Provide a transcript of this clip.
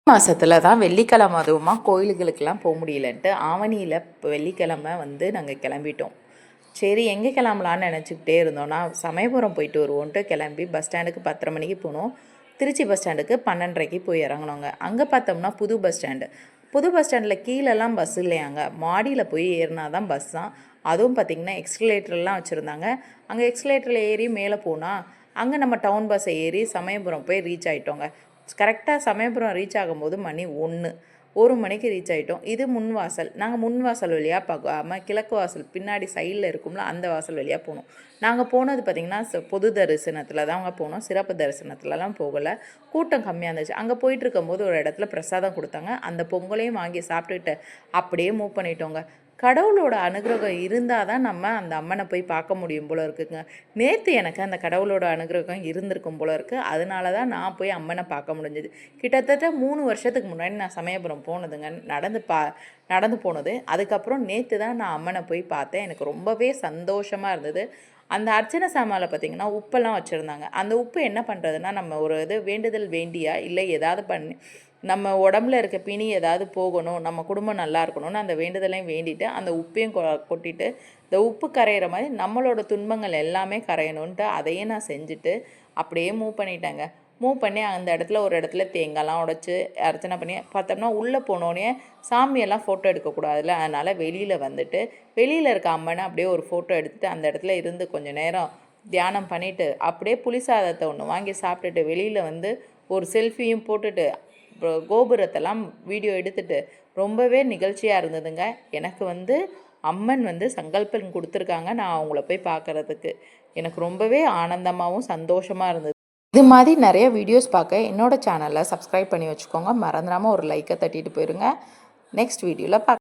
மாசத்துல தான் வெள்ளிக்கிழமை அதுவுமா கோயிலுகளுக்கெல்லாம் போக முடியலன்ட்டு ஆவணியில் வெள்ளிக்கிழமை நாங்கள் கிளம்பிட்டோம். சரி எங்கே கிளம்பலான்னு நினச்சிக்கிட்டே இருந்தோம்னா சமயபுரம் போயிட்டு வருவோன்ட்டு கிளம்பி பஸ் ஸ்டாண்டுக்கு 10:30 மணிக்கு போனோம். திருச்சி பஸ் ஸ்டாண்டுக்கு 12:30க்கு போய் இறங்கினோங்க. அங்கே பார்த்தோம்னா புது பஸ் ஸ்டாண்டில் கீழெல்லாம் பஸ் இல்லையாங்க, மாடியில் போய் ஏறினா தான் பஸ் தான். அதுவும் பார்த்திங்கன்னா எக்ஸ்கலேட்டர்லாம் வச்சுருந்தாங்க. அங்கே எக்ஸ்கலேட்டரில் ஏறி மேலே போனால் அங்கே நம்ம டவுன் பஸ்ஸை ஏறி சமயபுரம் போய் ரீச் ஆகிட்டோங்க. கரெக்டாக சமயபுரம் ரீச் ஆகும்போது மணி 1 மணிக்கு ரீச் ஆகிட்டோம். இது முன் வாசல். நாங்கள் முன் வாசல் வழியாக பார்க்காமல் கிழக்கு வாசல் பின்னாடி சைடில் இருக்கும்ல அந்த வாசல் வழியாக போனோம். நாங்கள் போனது பார்த்திங்கன்னா பொது தரிசனத்தில் தாங்க போனோம், சிறப்பு தரிசனத்துலலாம் போகலை. கூட்டம் கம்மியாக இருந்துச்சு. அங்கே போயிட்டுருக்கும்போது ஒரு இடத்துல பிரசாதம் கொடுத்தாங்க. அந்த பொங்கலையும் வாங்கி சாப்பிட்டுட்டு அப்படியே மூவ் பண்ணிட்டோங்க. கடவுளோட அனுகிரகம் இருந்தால் தான் நம்ம அந்த அம்மனை போய் பார்க்க முடியும் போல இருக்குங்க. நேற்று எனக்கு அந்த கடவுளோட அனுகிரகம் இருந்திருக்கும் போல இருக்குது. அதனால தான் நான் போய் அம்மனை பார்க்க முடிஞ்சது. கிட்டத்தட்ட 3 வருஷத்துக்கு முன்னாடி நான் சமயபுரம் போனதுங்க, நடந்து போனது. அதுக்கப்புறம் நேற்று தான் நான் அம்மனை போய் பார்த்தேன். எனக்கு ரொம்பவே சந்தோஷமாக இருந்தது. அந்த அர்ச்சனை சாமானில் பார்த்திங்கன்னா உப்பெல்லாம் வச்சுருந்தாங்க. அந்த உப்பு என்ன பண்ணுறதுன்னா, நம்ம ஒரு வேண்டுதல் வேண்டியா இல்லை ஏதாவது பண்ணி நம்ம உடம்புல இருக்க பிணி ஏதாவது போகணும், நம்ம குடும்பம் நல்லா இருக்கணும்னு அந்த வேண்டுதலையும் வேண்டிட்டு அந்த உப்பையும் கொட்டிட்டு இந்த உப்பு கரையிற மாதிரி நம்மளோட துன்பங்கள் எல்லாமே கரையணுன்ட்டு அதையும் நான் செஞ்சுட்டு அப்படியே மூவ் பண்ணிட்டேங்க. மூவ் பண்ணி அந்த இடத்துல ஒரு இடத்துல தேங்காய்லாம் உடைச்சி அர்ச்சனை பண்ணி பார்த்தோம்னா உள்ளே போனோடனே சாமியெல்லாம் ஃபோட்டோ எடுக்கக்கூடாதுல்ல, அதனால் வெளியில் இருக்க அம்மனை அப்படியே ஒரு ஃபோட்டோ எடுத்துகிட்டு அந்த இடத்துல இருந்து கொஞ்சம் நேரம் தியானம் பண்ணிவிட்டு அப்படியே புளி சாதத்தை ஒன்று வாங்கி சாப்பிட்டுட்டு வெளியில் ஒரு செல்ஃபியும் போட்டுட்டு கோபுரத்தெல்லாம் வீடியோ எடுத்துட்டு ரொம்பவே நிகழ்ச்சியாக இருந்ததுங்க. எனக்கு அம்மன் சங்கல்பம் கொடுத்துருக்காங்க நான் அவங்கள போய் பார்க்குறதுக்கு. எனக்கு ரொம்பவே ஆனந்தமாகவும் சந்தோஷமாக இருந்தது. இது மாதிரி நிறைய வீடியோஸ் பார்க்க என்னோடய சேனலை சப்ஸ்கிரைப் பண்ணி வச்சுக்கோங்க. மறந்துடாமல் ஒரு லைக்கை தட்டிட்டு போயிருங்க. நெக்ஸ்ட் வீடியோவில் பார்க்க